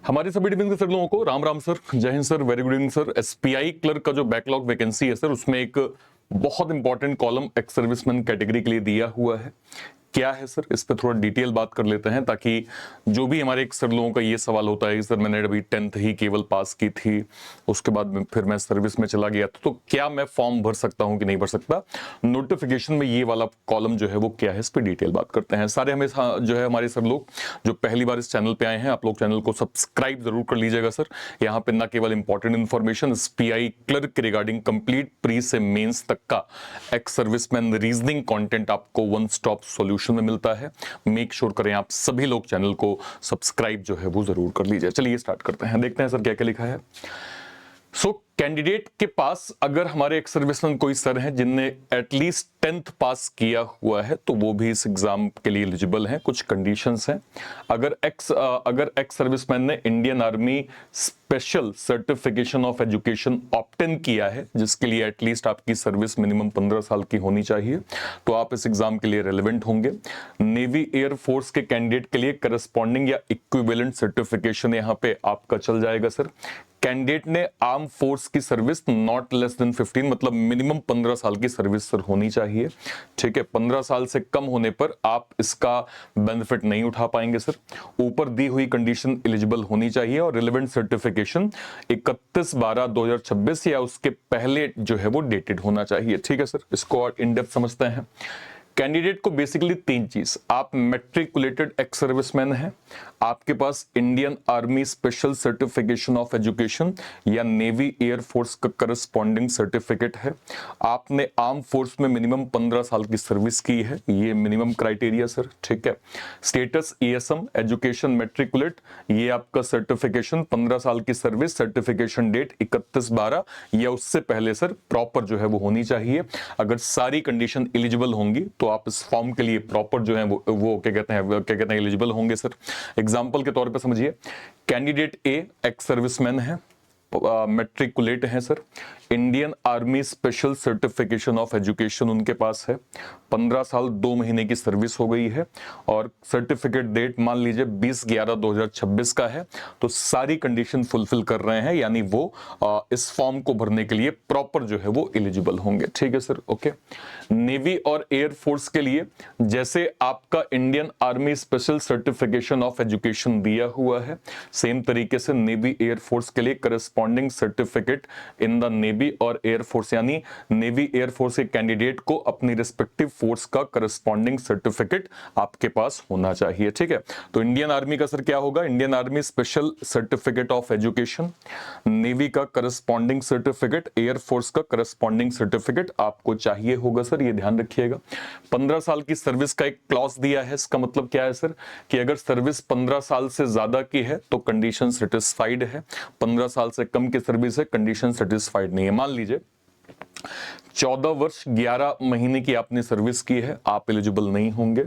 हमारे सभी डिवीजन के सर लोगों को राम राम सर, जय Hind sir, very good evening sir. SPI clerk का जो बैकलॉग वैकेंसी है सर, उसमें एक बहुत important column ex serviceman category के लिए दिया हुआ है। क्या है सर, इस पे थोड़ा डिटेल बात कर लेते हैं, ताकि जो भी हमारे सर लोगों का ये सवाल होता है कि सर मैंने अभी 10th ही केवल पास की थी, उसके बाद फिर मैं सर्विस में चला गया, तो क्या मैं फॉर्म भर सकता हूं कि नहीं भर सकता। नोटिफिकेशन में ये वाला कॉलम जो है वो क्या है, इस पे डिटेल बात करते हैं। सारे हमें जो है हमारे सर लोग जो पहली बार इस चैनल पे आए हैं, आप लोग चैनल को सब्सक्राइब जरूर कर लीजिएगा सर। यहाँ पे न केवल इंपॉर्टेंट इन्फॉर्मेशन एसपीआई क्लर्क के रिगार्डिंग कंप्लीट प्री से मेंस तक का एक्स सर्विसमैन रीजनिंग कंटेंट आपको वन स्टॉप सॉल्यूशन में मिलता है। मेक श्योर करें आप सभी लोग चैनल को सब्सक्राइब जो है वो जरूर कर लीजिए। चलिए स्टार्ट करते हैं, देखते हैं सर क्या क्या लिखा है। कैंडिडेट के पास अगर हमारे एक्स सर्विसमैन कोई सर हैं जिनने एटलीस्ट 10th पास किया हुआ है, तो वो भी इस एग्जाम के लिए एलिजिबल हैं। कुछ कंडीशंस हैं। अगर एक्स सर्विसमैन ने Indian army special certification of education obtain किया है, जिसके लिए एटलीस्ट आपकी सर्विस मिनिमम 15 साल की होनी चाहिए, तो आप इस एग्जाम के लिए रेलेवेंट होंगे। नेवी एयर फोर्स के कैंडिडेट के लिए करस्पॉन्डिंग या इक्विवेलेंट सर्टिफिकेशन यहाँ पे आपका चल जाएगा सर। कैंडिडेट ने आर्म फोर्स की सर्विस नॉट लेस देन 15, मतलब मिनिमम 15 साल की सर्विस सर होनी चाहिए। ठीक है, 15 साल से कम होने पर आप इसका बेनिफिट नहीं उठा पाएंगे सर। ऊपर दी हुई कंडीशन एलिजिबल होनी चाहिए और रिलेवेंट सर्टिफिकेशन 31/12/2026 या उसके पहले जो है वो डेटेड होना चाहिए। ठीक है सर, इसको और इन डेप्थ समझते हैं। कैंडिडेट को बेसिकली 3 चीज, आप मैट्रिकुलेटेड एक्स सर्विसमैन हैं, आपके पास Indian army special certification of education या नेवी एयर फोर्स का करस्पॉन्डिंग सर्टिफिकेट है, आपने आर्म फोर्स में मिनिमम 15 साल की सर्विस की है, ये मिनिमम क्राइटेरिया सर। ठीक है, स्टेटस एएसएम एजुकेशन मैट्रिकुलेट, ये आपका सर्टिफिकेशन 15 साल की सर्विस, सर्टिफिकेशन डेट 31/12 या उससे पहले सर प्रॉपर जो है वो होनी चाहिए। अगर सारी कंडीशन एलिजिबल होंगी तो आप इस फॉर्म के लिए प्रॉपर जो है वो क्या कहते हैं एलिजिबल होंगे सर। एग्जांपल के तौर पे समझिए, कैंडिडेट ए एक्स सर्विसमैन है, मैट्रिकुलेट है sir, Indian army special certification of education उनके पास है, 15 साल 2 महीने की सर्विस हो गई है और सर्टिफिकेट डेट मान लीजिए 20/11/2026 का है, तो सारी कंडीशन फुलफिल कर रहे हैं, यानी वो इस फॉर्म को भरने के लिए प्रॉपर जो है वो एलिजिबल होंगे। ठीक है सर, ओके। नेवी और एयर फोर्स के लिए जैसे आपका Indian army special certification of education दिया हुआ है, सेम तरीके से नेवी एयर फोर्स के लिए corresponding certificate in the navy और एयर फोर्स, यानी नेवी एयर फोर्स के कैंडिडेट को अपनी रिस्पेक्टिव फोर्स का करस्पॉन्डिंग सर्टिफिकेट आपके पास होना चाहिए। ठीक है, तो इंडियन आर्मी का सर क्या होगा, Indian army special certificate of education, navy का करस्पॉन्डिंग सर्टिफिकेट, एयर फोर्स का करस्पॉन्डिंग सर्टिफिकेट आपको चाहिए होगा सर, ये ध्यान रखिएगा। 15 साल की सर्विस का एक क्लॉज दिया है, इसका मतलब क्या है सर कि अगर सर्विस 15 साल से ज्यादा की है तो कंडीशन सेटिस्फाइड है, 15 साल से कम की सर्विस है, कंडीशन सेटिस्फाइड नहीं है। मान लीजिए 14 वर्ष 11 महीने की आपने सर्विस की है, आप एलिजिबल नहीं होंगे।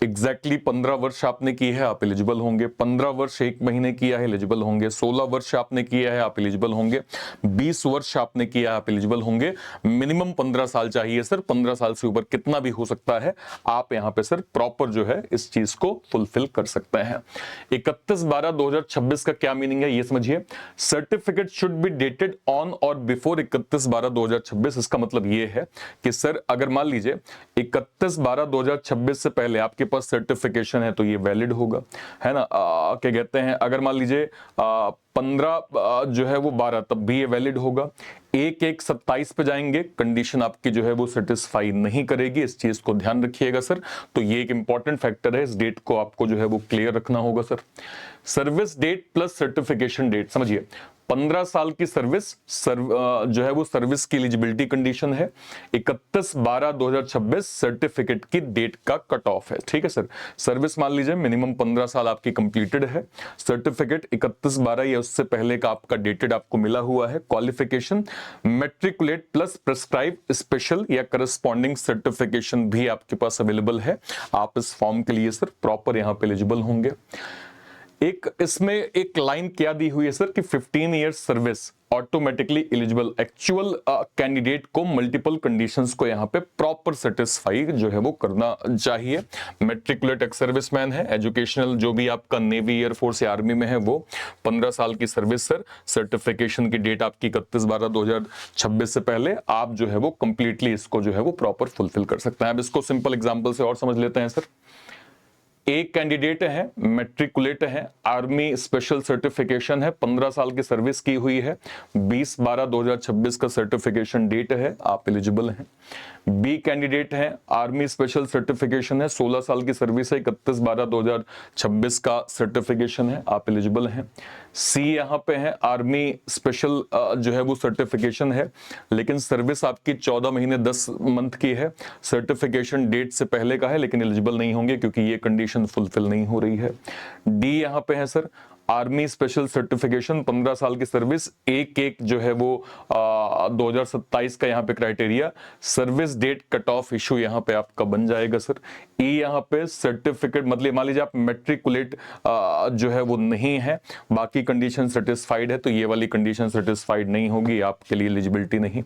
एग्जैक्टली 15 वर्ष आपने की है, आप एलिजिबल होंगे। 15 वर्ष 1 महीने किया है, एलिजिबल होंगे। 16 वर्ष आपने किया है, आप एलिजिबल होंगे। 20 वर्ष आपने किया है, आप एलिजिबल होंगे। मिनिमम 15 साल चाहिए सर, 15 साल से ऊपर कितना भी हो सकता है, आप यहां पे सर प्रॉपर जो है इस चीज को फुलफिल कर सकते हैं। 31/12/2026 का क्या मीनिंग है ये समझिए। Certificate should be dated on और बिफोर 31/12/2026। इसका मतलब ये है कि सर अगर मान लीजिए 31/12/2026 से पहले आपके पास सर्टिफिकेशन है तो ये वैलिड होगा, है ना। क्या कहते हैं, अगर मान लीजिए 15 जो है वो 12, तब भी ये वैलिड होगा। 1/1/27 पे जाएंगे, कंडीशन आपकी जो है वो सेटिस्फाई नहीं करेगी, इस चीज को ध्यान रखिएगा सर। तो ये एक इंपॉर्टेंट फैक्टर है, इस डेट को आपको जो है वो क्लियर रखना होगा sir. Service date plus certification date समझिए, 15 साल की सर्विस जो है वो सर्विस की एलिजिबिलिटी कंडीशन है, 31/12/2026 सर्टिफिकेट की डेट का कट ऑफ है। ठीक है सर, सर्विस मान लीजिए मिनिमम 15 साल आपकी कंप्लीटेड है, सर्टिफिकेट 31/12 या उससे पहले का आपका डेटेड आपको मिला हुआ है। Qualification matriculate plus prescribe special या करस्पॉन्डिंग सर्टिफिकेशन भी आपके पास अवेलेबल है, आप इस फॉर्म के लिए सर प्रॉपर यहां पे एलिजिबल होंगे। एक इसमें एक लाइन क्या दी हुई है सर कि 15 years service automatically eligible. Actual candidate को मल्टीपल कंडीशंस को यहाँ पे प्रॉपर सेटिस्फाई जो है वो करना चाहिए। मेट्रिकुलेट एक्स सर्विसमैन है, एजुकेशनल जो भी आपका नेवी, एयरफोर्स या आर्मी में है वो, 15 साल की सर्विस सर, सर्टिफिकेशन की डेट आपकी 31/12/2026 से पहले आप जो है वो कंप्लीटली इसको जो है वो प्रॉपर फुलफिल कर सकते हैं। अब इसको सिंपल एग्जांपल से और समझ लेते हैं सर। एक कैंडिडेट है, मैट्रिकुलेट है, आर्मी स्पेशल सर्टिफिकेशन है, 15 साल की सर्विस की हुई है, 20/12/2026 का सर्टिफिकेशन डेट है, आप एलिजिबल हैं। बी कैंडिडेट है, आर्मी स्पेशल सर्टिफिकेशन है, 16 साल की सर्विस है, 31/12/2026 का सर्टिफिकेशन है, आप एलिजिबल हैं। सी यहाँ पे है, आर्मी स्पेशल जो है वो सर्टिफिकेशन है, लेकिन सर्विस आपकी 14 महीने 10 मंथ की है, सर्टिफिकेशन डेट से पहले का है, लेकिन एलिजिबल नहीं होंगे क्योंकि ये कंडीशन फुलफिल नहीं हो रही है। डी यहाँ पे है सर, आर्मी स्पेशल सर्टिफिकेशन, 15 साल की सर्विस, एक जो है वो 2027 का यहाँ पे criteria, service date cut off issue यहाँ पे आपका बन जाएगा सर। ई यहाँ पे सर्टिफिकेट, मतलब मान लीजिए आप मैट्रिकुलेट जो है वो नहीं है, बाकी कंडीशन सेटिस्फाइड है, तो ये वाली कंडीशन सेटिस्फाइड नहीं होगी, आपके लिए एलिजिबिलिटी नहीं।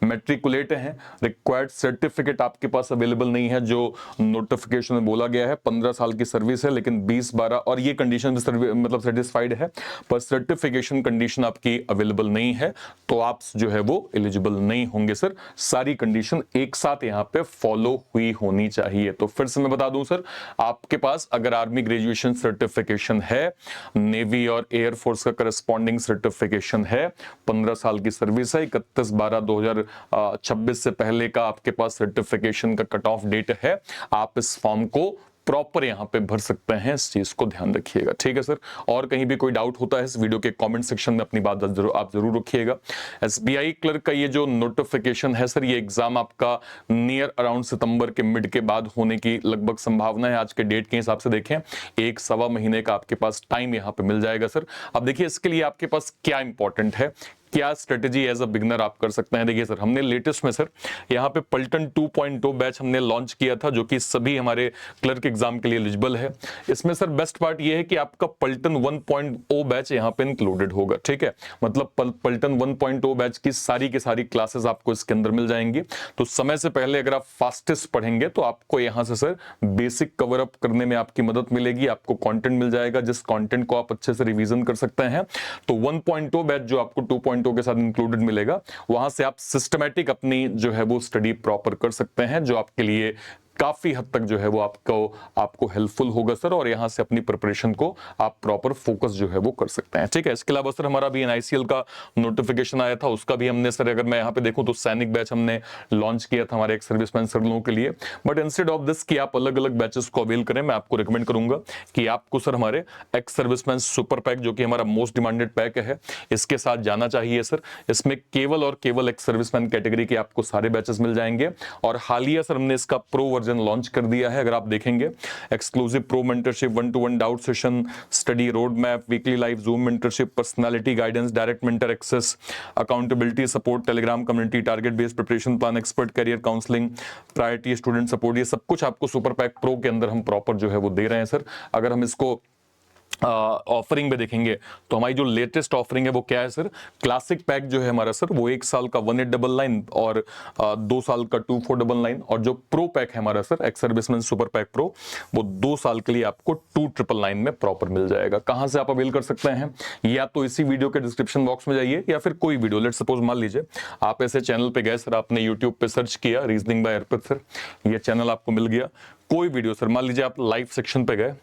मैट्रिकुलेट है, रिक्वायर्ड सर्टिफिकेट आपके पास अवेलेबल नहीं है, जो नोटिफिकेशन में बोला गया है, 15 साल की सर्विस है, लेकिन 20/12 और ये कंडीशन मतलब सेटिस्फाइड है, पर सर्टिफिकेशन कंडीशन आपकी अवेलेबल नहीं है, तो आप जो है वो एलिजिबल नहीं होंगे सर। सारी कंडीशन एक साथ यहां पे फॉलो हुई होनी चाहिए। तो फिर से मैं बता दूं सर, आपके पास अगर आर्मी ग्रेजुएशन सर्टिफिकेशन है, नेवी और एयरफोर्स का करस्पॉन्डिंग सर्टिफिकेशन है, 15 साल की सर्विस है, 31/12/2026 से पहले का आपके पास सर्टिफिकेशन का कट ऑफ डेट है, आप इस फॉर्म को प्रॉपर यहां पे भर सकते हैं। इस चीज को ध्यान रखिएगा, ठीक है सर। और कहीं भी कोई डाउट होता है इस वीडियो के कमेंट सेक्शन में अपनी बात आप जरूर रखिएगा। एसबीआई क्लर्क का ये जो नोटिफिकेशन है सर, ये एग्जाम आपका नियर अराउंड सितंबर के मिड के बाद होने की लगभग संभावना है। आज के डेट के हिसाब से देखें 1-1.25 महीने का आपके पास टाइम यहाँ पे मिल जाएगा सर। अब देखिए इसके लिए आपके पास क्या इंपॉर्टेंट है, क्या स्ट्रेटेजी एज अ बिगनर आप कर सकते हैं। देखिए सर, हमने लेटेस्ट में सर यहाँ पे पलटन 2.0 बैच हमने लॉन्च किया था, जो कि सभी हमारे क्लर्क एग्जाम के लिए एलिजिबल है। इसमें सर बेस्ट पार्ट ये है कि आपका पलटन 1.0 बैच यहाँ पे इंक्लूडेड होगा, ठीक है। मतलब पलटन 1.0 बैच की सारी क्लासेस आपको इसके अंदर मिल जाएंगी। तो समय से पहले अगर आप फास्टेस्ट पढ़ेंगे तो आपको यहाँ से सर बेसिक कवर अप करने में आपकी मदद मिलेगी, आपको कंटेंट मिल जाएगा जिस कंटेंट को आप अच्छे से रिवीजन कर सकते हैं। तो 1.0 बैच जो आपको 2.0 के साथ इंक्लूडेड मिलेगा, वहां से आप सिस्टमैटिक अपनी जो है वो स्टडी प्रॉपर कर सकते हैं, जो आपके लिए काफी हद तक जो है वो आपको हेल्पफुल होगा सर। और यहां से अपनी प्रिपरेशन को आप प्रॉपर फोकस जो है वो कर सकते हैं, ठीक है। इसके अलावा सर हमारा भी एनआईसीएल का नोटिफिकेशन आया था, उसका भी हमने सर, अगर मैं यहाँ पे देखूं तो सैनिक बैच हमने लॉन्च किया था हमारे एक्स सर्विसमैन सर लोगों के लिए। बट इंस्टेड ऑफ दिस कि आप अलग अलग बैचेस को अवेल करें, मैं आपको रिकमेंड करूंगा कि आपको सर हमारे एक्स सर्विसमैन सुपर पैक, जो कि हमारा मोस्ट डिमांडेड पैक है, इसके साथ जाना चाहिए सर। इसमें केवल और केवल एक्स सर्विसमैन कैटेगरी के आपको सारे बैचेस मिल जाएंगे। और हालिया सर हमने इसका प्रो वर्जन लॉन्च कर दिया है। अगर आप देखेंगे, exclusive pro mentorship, 1-to-1 doubt session, study road map, weekly live Zoom mentorship, personality guidance, direct mentor access, accountability support, Telegram community, target based preparation plan, expert career counselling, priority student support, ये सब कुछ आपको super pack pro के अंदर हम proper जो है वो दे रहे हैं सर। अगर हम इसको ऑफरिंग में देखेंगे तो हमारी जो लेटेस्ट ऑफरिंग है वो क्या है सर, क्लासिक पैक जो है हमारा सर वो 1 साल का 1899 और 2 साल का 2499, और जो प्रो पैक है हमारा sir ex serviceman super pack pro, वो 2 साल के लिए आपको 2999 में प्रॉपर मिल जाएगा। कहां से आप अवेल कर सकते हैं, या तो इसी वीडियो के डिस्क्रिप्शन बॉक्स में जाइए, या फिर कोई वीडियो, लेट सपोज मान लीजिए आप ऐसे चैनल पे गए सर, आपने यूट्यूब पे सर्च किया रीजनिंग बाय अर्पित सर, ये चैनल आपको मिल गया। कोई वीडियो सर, मान लीजिए आप लाइव सेक्शन पे गए,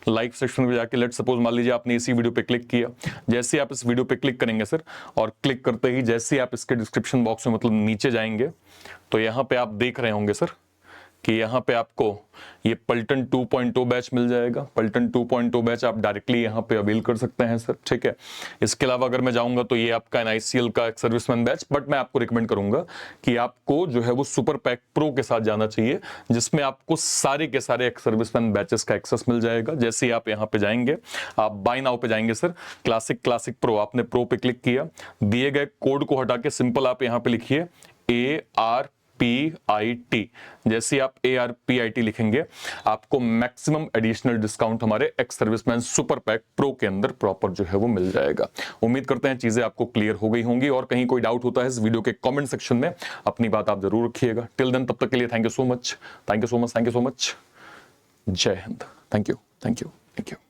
लाइव सेक्शन में जाके लेट सपोज मान लीजिए आपने इसी वीडियो पे क्लिक किया, जैसे आप इस वीडियो पे क्लिक करेंगे सर, और क्लिक करते ही जैसे आप इसके डिस्क्रिप्शन बॉक्स में मतलब नीचे जाएंगे, तो यहां पे आप देख रहे होंगे सर कि यहाँ पे आपको ये पलटन 2.0 बैच मिल जाएगा। पलटन 2.0 बैच आप डायरेक्टली यहाँ पे अवेल कर सकते हैं सर, ठीक है। इसके अलावा अगर मैं जाऊंगा तो ये आपका एनआईसीएल का एक्स सर्विसमैन बैच, बट मैं आपको रिकमेंड करूंगा कि आपको जो है वो सुपर पैक प्रो के साथ जाना चाहिए, जिसमें आपको सारे के सारे एक्स सर्विसमैन बैचेस का एक्सेस मिल जाएगा। जैसे ही आप यहाँ पे जाएंगे, आप बाय नाउ पे जाएंगे सर, क्लासिक प्रो, आपने प्रो पे क्लिक किया, दिए गए कोड को हटा के सिंपल आप यहाँ पे लिखिए ARP ARPIT, जैसे आप ARPIT लिखेंगे आपको मैक्सिमम एडिशनल डिस्काउंट हमारे ex serviceman super pack pro के अंदर प्रॉपर जो है वो मिल जाएगा। उम्मीद करते हैं चीजें आपको क्लियर हो गई होंगी, और कहीं कोई डाउट होता है इस वीडियो के कमेंट सेक्शन में अपनी बात आप जरूर रखिएगा। टिल देन, तब तक के लिए thank you so much, thank you so much, thank you so much. जय हिंद। Thank you, thank you, thank you.